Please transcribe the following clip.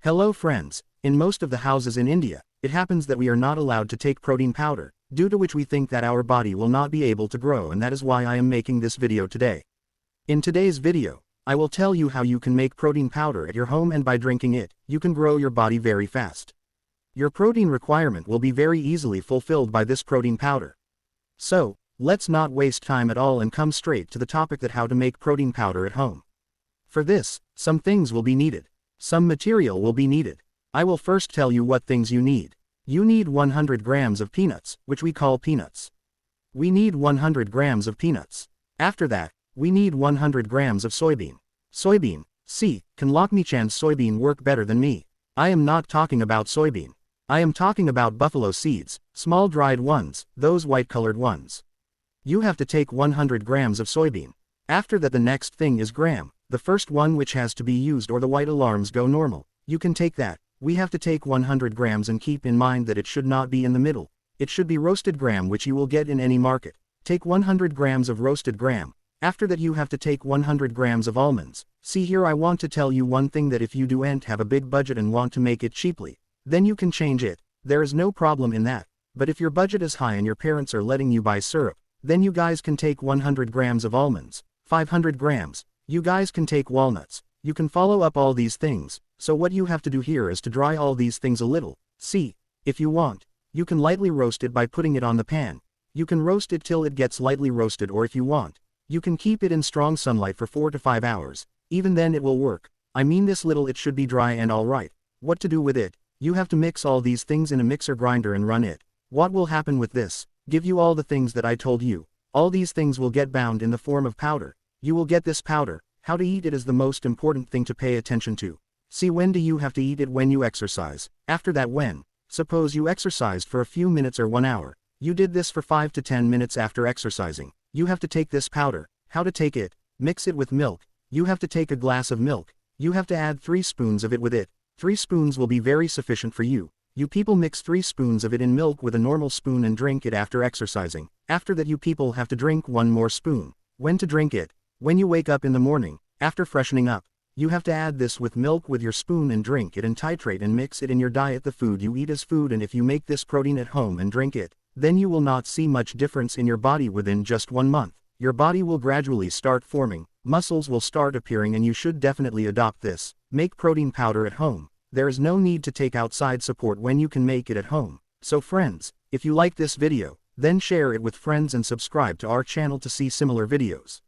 Hello friends, in most of the houses in India, it happens that we are not allowed to take protein powder, due to which we think that our body will not be able to grow, and that is why I am making this video today. In today's video, I will tell you how you can make protein powder at your home, and by drinking it, you can grow your body very fast. Your protein requirement will be very easily fulfilled by this protein powder. So, let's not waste time at all and come straight to the topic, that how to make protein powder at home. For this, some things will be needed. Some material will be needed. I will first tell you what things you need. You need 100 grams of peanuts, which we call peanuts. We need 100 grams of peanuts. After that, we need 100 grams of soybean. Soybean, see, can Lakshmichand's soybean work better than me? I am not talking about soybean. I am talking about buffalo seeds, small dried ones, those white-colored ones. You have to take 100 grams of soybean. After that, the next thing is gram, the first one which has to be used or the white alarms go normal. You can take that. We have to take 100 grams, and keep in mind that it should not be in the middle. It should be roasted gram, which you will get in any market. Take 100 grams of roasted gram. After that, you have to take 100 grams of almonds. See here, I want to tell you one thing, that if you don't have a big budget and want to make it cheaply, then you can change it. There is no problem in that. But if your budget is high and your parents are letting you buy syrup, then you guys can take 100 grams of almonds. 500 grams. You guys can take walnuts. You can follow up all these things. So what you have to do here is to dry all these things a little. See, if you want, you can lightly roast it by putting it on the pan. You can roast it till it gets lightly roasted, or if you want, you can keep it in strong sunlight for 4 to 5 hours. Even then it will work. I mean, this little, it should be dry and alright. What to do with it? You have to mix all these things in a mixer grinder and run it. What will happen with this? Give you all the things that I told you. All these things will get bound in the form of powder. You will get this powder. How to eat it is the most important thing to pay attention to. See, when do you have to eat it? When you exercise. After that, when, suppose you exercised for a few minutes or 1 hour, you did this for 5 to 10 minutes after exercising, you have to take this powder. How to take it? Mix it with milk. You have to take a glass of milk. You have to add 3 spoons of it with it. 3 spoons will be very sufficient for you. You people mix 3 spoons of it in milk with a normal spoon and drink it after exercising. After that, you people have to drink 1 more spoon. When to drink it? When you wake up in the morning, after freshening up. You have to add this with milk with your spoon and drink it and titrate and mix it in your diet, the food you eat as food. And if you make this protein at home and drink it, then you will not see much difference in your body within just 1 month. Your body will gradually start forming, muscles will start appearing, and you should definitely adopt this. Make protein powder at home. There is no need to take outside support when you can make it at home. So friends, if you like this video, then share it with friends and subscribe to our channel to see similar videos.